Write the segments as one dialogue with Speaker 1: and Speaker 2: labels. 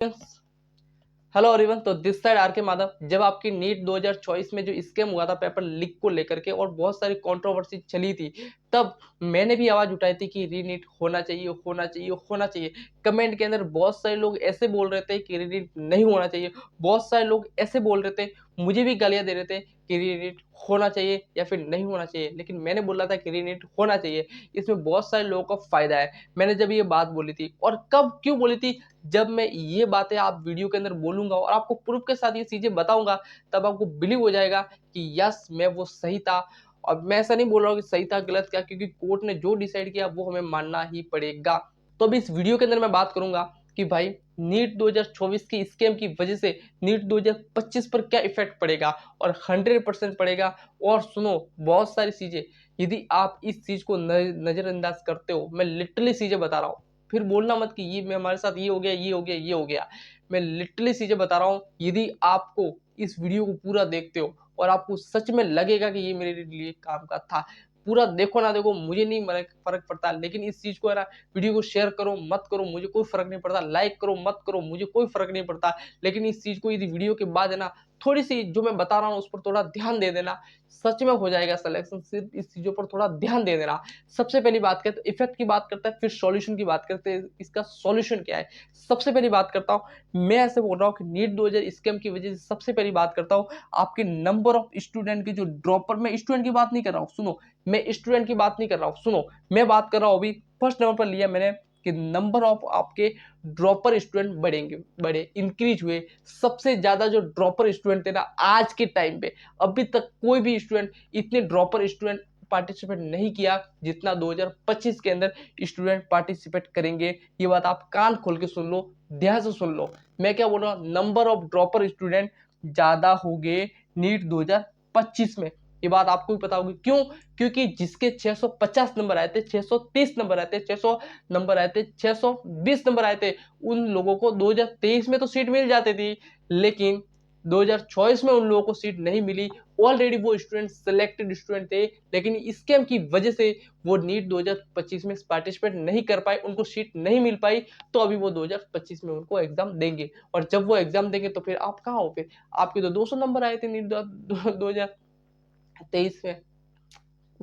Speaker 1: Hello everyone. तो this side are के माधव। जब आपकी नीट 2024 में जो स्कैम हुआ था पेपर लीक को लेकर के और बहुत सारी कंट्रोवर्सी चली थी, तब मैंने भी आवाज उठाई थी कि रीनीट होना चाहिए, होना चाहिए, होना चाहिए। कमेंट के अंदर बहुत सारे लोग ऐसे बोल रहे थे कि रीनीट नहीं होना चाहिए, बहुत सारे लोग ऐसे बोल रहे थे, मुझे भी गालियां दे रहे थे कि रीनीट होना चाहिए या फिर नहीं होना चाहिए। लेकिन मैंने बोला था कि रीनीट होना चाहिए, इसमें बहुत सारे लोगों का फायदा है। मैंने जब ये बात बोली थी और कब क्यों बोली थी, जब मैं ये बातें आप वीडियो के अंदर बोलूंगा और आपको प्रूफ के साथ ये चीजें बताऊंगा, तब आपको बिलीव हो जाएगा कि यस मैं वो सही था। और मैं ऐसा नहीं बोल रहा हूँ कि सही था गलत क्या, क्योंकि कोर्ट ने जो डिसाइड किया वो हमें मानना ही पड़ेगा। तो अभी इस वीडियो के अंदर मैं बात करूंगा कि भाई नीट 2024 की स्कैम की वजह से नीट 2025 पर क्या इफेक्ट पड़ेगा, और 100% पड़ेगा। और सुनो, बहुत सारी चीजें, यदि आप इस चीज को नजरअंदाज करते हो, मैं लिटरली चीजें बता रहा हूँ, फिर बोलना मत कि ये हमारे साथ ये हो गया, ये हो गया, ये हो गया। मैं लिटरली चीजें बता रहा हूँ। यदि आपको इस वीडियो को पूरा देखते हो और आपको सच में लगेगा कि ये मेरे लिए काम का था, पूरा देखो ना देखो मुझे नहीं फर्क पड़ता, लेकिन इस चीज को है ना, वीडियो को शेयर करो मत करो मुझे कोई फर्क नहीं पड़ता, लाइक करो मत करो मुझे कोई फर्क नहीं पड़ता, लेकिन इस चीज को यदि वीडियो के बाद है ना, थोड़ी सी जो मैं बता रहा हूँ उस पर थोड़ा ध्यान दे देना, सच में हो जाएगा सिलेक्शन। सिर्फ इस चीजों पर थोड़ा ध्यान दे देना। सबसे पहली बात करते हैं इफेक्ट की, बात करते हैं, फिर सॉल्यूशन की बात करते हैं, इसका सॉल्यूशन क्या है। सबसे पहली बात करता हूं, मैं ऐसे बोल रहा हूं कि नीट 2000 स्कैम की वजह से सबसे पहली बात करता हूं, आपके नंबर ऑफ स्टूडेंट की जो ड्रॉपर, मैं स्टूडेंट की बात नहीं कर रहा हूं, सुनो, मैं स्टूडेंट की बात नहीं कर रहा हूं, सुनो, मैं बात कर रहा हूं अभी फर्स्ट नंबर पर लिया मैंने कि नंबर ऑफ आपके ड्रॉपर स्टूडेंट बढ़ेंगे, बढ़े, इंक्रीज हुए। सबसे ज्यादा जो ड्रॉपर स्टूडेंट थे ना आज के टाइम पे, अभी तक कोई भी स्टूडेंट इतने ड्रॉपर स्टूडेंट पार्टिसिपेट नहीं किया जितना 2025 के अंदर स्टूडेंट पार्टिसिपेट करेंगे। ये बात आप कान खोल के सुन लो, ध्यान से सुन लो, मैं क्या बोल रहा हूँ, नंबर ऑफ ड्रॉपर स्टूडेंट ज्यादा हो गए नीट 2025 में। ये बात आपको भी पता होगी क्यों, क्योंकि जिसके 650 नंबर आए थे, 630 नंबर आए थे, 600 नंबर आए थे, 620 नंबर आए थे, उन लोगों को 2023 में तो सीट मिल जाती थी, लेकिन 2024 में उन लोगों को सीट नहीं मिली। ऑलरेडी वो स्टूडेंट सिलेक्टेड स्टूडेंट थे, लेकिन स्कैम की वजह से वो नीट 2025 में पार्टिसिपेट नहीं कर पाए, उनको सीट नहीं मिल पाई। तो अभी वो 2025 में उनको एग्जाम देंगे, और जब वो एग्जाम देंगे तो फिर आप कहाँ हो, फिर आपके तो 200 नंबर आए थे नीट 2023 में,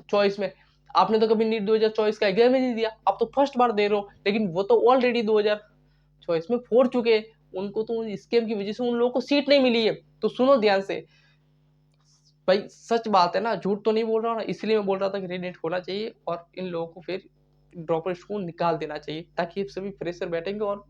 Speaker 1: चॉइस में। आपने तो कभी नीट 2024 का एग्जाम ही नहीं दिया, आप तो फर्स्ट बार दे रहे हो, लेकिन वो तो ऑलरेडी 2024 में फोड़ चुके हैं, उनको तो स्कैम की वजह से उन लोगों को सीट नहीं मिली है। तो सुनो ध्यान से भाई, सच बात है ना, झूठ तो नहीं बोल रहा हूँ ना, इसलिए मैं बोल रहा था कि रीनेट होना चाहिए और इन लोगों को फिर ड्रॉपर को निकाल देना चाहिए, ताकि सभी फ्रेशर बैठेंगे और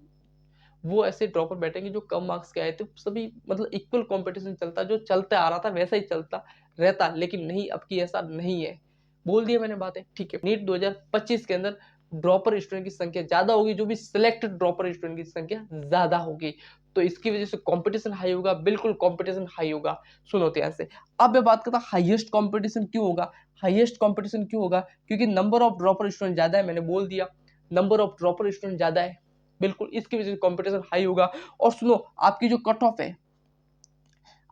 Speaker 1: वो ऐसे ड्रॉपर बैठेंगे जो कम मार्क्स के आए थे, सभी मतलब इक्वल कंपटीशन चलता, जो चलता आ रहा था वैसा ही चलता रहता। लेकिन नहीं, अब की ऐसा नहीं है, बोल दिया मैंने बातें, ठीक है। नीट 2025 के अंदर ड्रॉपर स्टूडेंट की संख्या ज्यादा होगी, जो भी सिलेक्टेड ड्रॉपर स्टूडेंट की संख्या ज्यादा होगी, तो इसकी वजह से कंपटीशन हाई होगा, बिल्कुल कंपटीशन हाई होगा। सुनो ध्यान से, अब मैं बात करता हूं हाईएस्ट कंपटीशन क्यों होगा। हाईएस्ट कंपटीशन क्यों होगा, क्योंकि नंबर ऑफ ड्रॉपर स्टूडेंट ज्यादा है, मैंने बोल दिया, नंबर ऑफ ड्रॉपर स्टूडेंट ज्यादा है, बिल्कुल इसकी वजह से कंपटीशन हाई होगा। और सुनो, आपकी जो कट ऑफ है,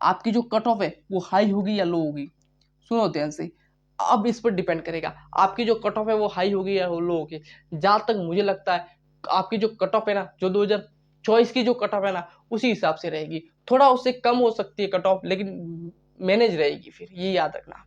Speaker 1: आपकी जो कट ऑफ है वो हाई होगी या लो होगी, सुनो ध्यान से। अब इस पर डिपेंड करेगा आपकी जो कट ऑफ है वो हाई होगी या लो होगी। जहां तक मुझे लगता है आपकी जो कट ऑफ है ना, जो 2024 की जो कट ऑफ है ना, उसी हिसाब से रहेगी। थोड़ा उससे कम हो सकती है कट ऑफ, लेकिन मैनेज रहेगी, फिर ये याद रखना।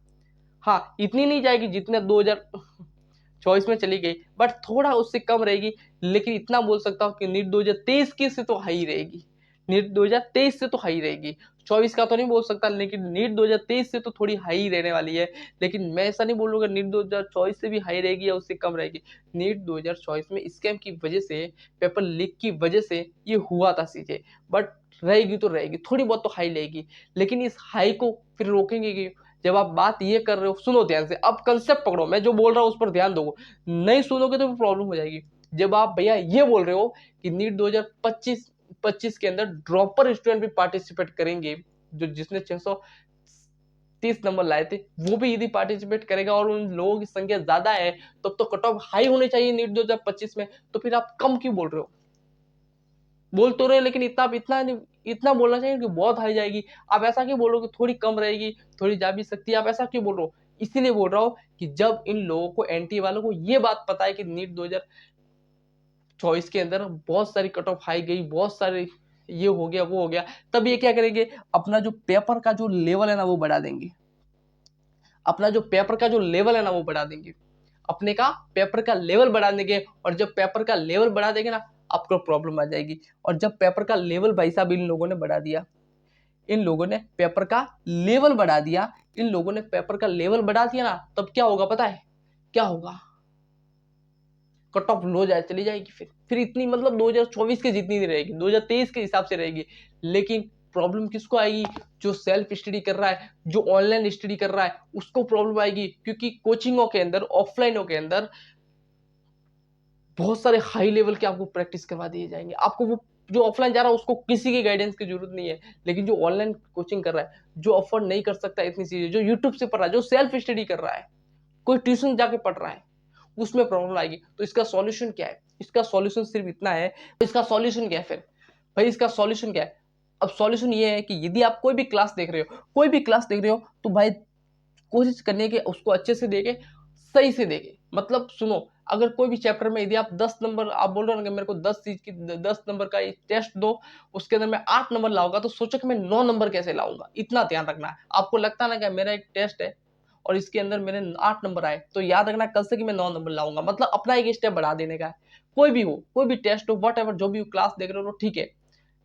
Speaker 1: हाँ, इतनी नहीं जाएगी जितने 2024 में चली गई, बट थोड़ा उससे कम रहेगी। लेकिन इतना बोल सकता हूँ कि नीट 2023 की से तो हाई रहेगी, नीट 2023 से तो हाई रहेगी। 24 का तो नहीं बोल सकता, लेकिन नीट 2023 से तो थोड़ी हाई रहने वाली है। लेकिन मैं ऐसा नहीं बोलूंगा नीट 2024 से भी हाई रहेगी या उससे कम रहेगी। नीट 2024 में स्कैम की वजह से, पेपर लीक की वजह से ये हुआ था चीजें, बट रहेगी तो रहेगी, थोड़ी बहुत तो हाई रहेगी। लेकिन इस हाई को फिर रोकेंगे कि, जब आप बात ये कर रहे हो, सुनो ध्यान से, अब कंसेप्ट पकड़ो, मैं जो बोल रहा हूँ उस पर ध्यान दो, नहीं सुनोगे तो प्रॉब्लम हो जाएगी। जब आप भैया ये बोल रहे हो कि नीट 2025 के अंदर ड्रॉपर स्टूडेंट भी पार्टिसिपेट करेंगे, जो जिसने 630 नंबर लाए थे वो भी यदि पार्टिसिपेट करेगा और उन लोगों की संख्या ज्यादा है, तब तो कट ऑफ हाई होने चाहिए नीट 2025 में, तो फिर आप कम क्यों बोल रहे हो। बोल तो रहे, लेकिन इतना इतना इतना बोलना चाहिए कि बहुत हाई जाएगी। आप ऐसा क्यों बोल रहे हो कि थोड़ी कम रहेगी, थोड़ी जा भी सकती है, आप ऐसा क्यों बोल रहे हो। इसीलिए बोल रहा हूँ कि जब इन लोगों को, एनटी वालों को ये बात पता है कि नीट 2024 के अंदर बहुत सारी कट ऑफ हाई गई, बहुत सारे ये हो गया, वो हो गया। तब ये क्या करेंगे, अपना जो पेपर का जो लेवल है ना वो बढ़ा देंगे, अपना जो पेपर का जो लेवल है ना वो बढ़ा देंगे, अपने का पेपर का लेवल बढ़ा देंगे। और जब पेपर का लेवल बढ़ा देंगे ना, आपको प्रॉब्लम आ जाएगी। और जब पेपर का लेवल भाई साहब इन लोगों ने बढ़ा दिया, इन लोगों ने पेपर का लेवल बढ़ा दिया, इन लोगों ने पेपर का लेवल बढ़ा दिया ना, तब क्या होगा पता है, क्या होगा, कट ऑफ लो जाए चली जाएगी। फिर इतनी मतलब 2024 के जितनी नहीं रहेगी, 2023 के हिसाब से रहेगी। लेकिन प्रॉब्लम किसको आएगी, जो सेल्फ स्टडी कर रहा है, जो ऑनलाइन स्टडी कर रहा है, उसको प्रॉब्लम आएगी। क्योंकि कोचिंगों के अंदर, ऑफलाइनों के अंदर बहुत सारे हाई लेवल के आपको प्रैक्टिस करवा दिए जाएंगे। आपको वो जो ऑफलाइन जा रहा है उसको किसी की गाइडेंस की जरूरत नहीं है, लेकिन जो ऑनलाइन कोचिंग कर रहा है, जो अफोर्ड नहीं कर सकता इतनी चीजें, जो यूट्यूब से पढ़ रहा है, जो सेल्फ स्टडी कर रहा है, कोई ट्यूशन जाके पढ़ रहा है, उसमें प्रॉब्लम आएगी। तो इसका सॉल्यूशन क्या है, इसका सॉल्यूशन सिर्फ इतना है। इसका सॉल्यूशन क्या है फिर भाई, इसका सॉल्यूशन क्या है। अब सॉल्यूशन ये है कि यदि आप कोई भी क्लास देख रहे हो, कोई भी क्लास देख रहे हो, तो भाई कोशिश करने के उसको अच्छे से देखे, सही से देखे। मतलब सुनो, अगर कोई भी चैप्टर में यदि आप 10 नंबर आप बोल रहे हो ना कि मेरे को 10 चीज की 10 नंबर का टेस्ट दो, उसके अंदर मैं 8 नंबर लाऊंगा, तो सोचो कि मैं 9 नंबर कैसे लाऊंगा। इतना ध्यान रखना है। आपको लगता है ना कि मेरा एक टेस्ट है और इसके अंदर मेरे 8 नंबर आए, तो याद रखना कल से कि मैं 9 नंबर लाऊंगा। मतलब अपना एक स्टेप बढ़ा देने का है। कोई भी हो, कोई भी टेस्ट हो, वट एवर, जो भी क्लास देख रहे हो ठीक है,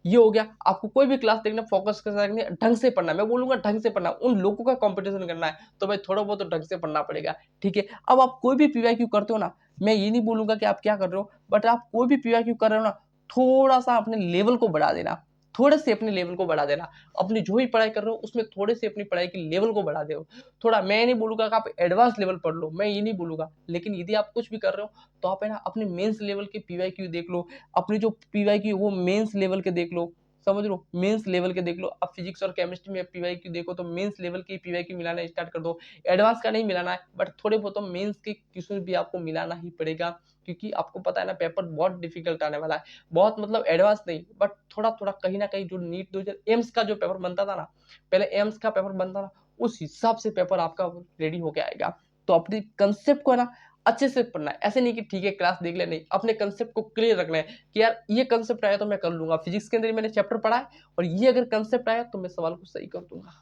Speaker 1: ये हो गया। आपको कोई भी क्लास देखना, फोकस कर सकते, ढंग से पढ़ना है। मैं बोलूंगा ढंग से पढ़ना, उन लोगों का कंपटीशन करना है, तो भाई थोड़ा बहुत तो ढंग से पढ़ना पड़ेगा। ठीक है, अब आप कोई भी पीवाईक्यू करते हो ना, मैं ये नहीं बोलूंगा कि आप क्या कर रहे हो, बट आप कोई भी पीवाईक्यू कर रहे हो ना, थोड़ा सा अपने लेवल को बढ़ा देना, थोड़े से अपने लेवल को बढ़ा देना। अपनी जो भी पढ़ाई कर रहे हो उसमें थोड़े से अपनी पढ़ाई की लेवल को बढ़ा दो थोड़ा। मैं नहीं बोलूंगा कि आप एडवांस लेवल पढ़ लो, मैं ये नहीं बोलूंगा, लेकिन यदि आप कुछ भी कर रहे हो तो आप है ना अपने मेंस लेवल के पीवाईक्यू देख लो। अपनी जो पीवाईक्यू वो मेंस लेवल के देख लो, समझ लो, मेंस लेवल के देख लो। अब फिजिक्स और केमिस्ट्री में पीवाईक्यू देखो तो मेंस लेवल की पीवाईक्यू मिलाना स्टार्ट कर दो। एडवांस का नहीं मिलाना है, बट थोड़े बहुत तो मेंस के क्वेश्चन भी आपको मिलाना ही पड़ेगा। क्योंकि आपको पता है ना पेपर बहुत डिफिकल्ट आने वाला है। बहुत मतलब एडवांस नहीं, बट थोड़ा थोड़ा कहीं ना कहीं जो नीट 2000 एम्स का जो पेपर बनता था ना, पहले एम्स का पेपर बनता था, उस हिसाब से पेपर आपका रेडी होके आएगा। तो अपने कंसेप्ट को है ना अच्छे से पढ़ना है। ऐसे नहीं कि ठीक है क्लास देख ले, नहीं, अपने कंसेप्ट को क्लियर रखना है कि यार ये कंसेप्ट आया तो मैं कर लूंगा। फिजिक्स के अंदर मैंने चैप्टर पढ़ा है और ये अगर कंसेप्ट आया तो मैं सवाल को सही कर दूंगा।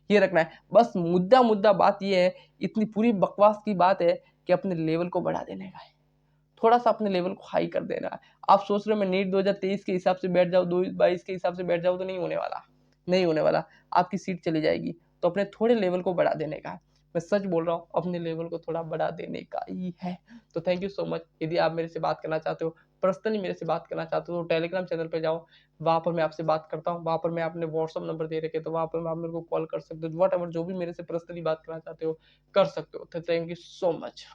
Speaker 1: ये रखना है बस। मुद्दा मुद्दा बात ये है, इतनी पूरी बकवास की बात है कि अपने लेवल को बढ़ा देने का है। थोड़ा सा अपने लेवल को हाई कर देना है। आप सोच रहे हो मैं नीट 2023 के हिसाब से बैठ जाऊँ, 2022 के हिसाब से बैठ जाऊँ, तो नहीं होने वाला, नहीं होने वाला। आपकी सीट चली जाएगी। तो अपने थोड़े लेवल को बढ़ा देने का है। मैं सच बोल रहा हूँ, अपने लेवल को थोड़ा बढ़ा देने का ही है। तो थैंक यू सो मच। यदि आप मेरे से बात करना चाहते हो, पर्सनली मेरे से बात करना चाहते हो, तो टेलीग्राम चैनल पे जाओ, वहाँ पर मैं आपसे बात करता हूँ। वहाँ पर मैं अपने व्हाट्सअप नंबर दे रखे, तो वहाँ पर आप मेरे को कॉल कर सकते हो। वट एवर जो भी मेरे से पर्सनली बात करना चाहते हो कर सकते हो। तो थैंक यू सो मच।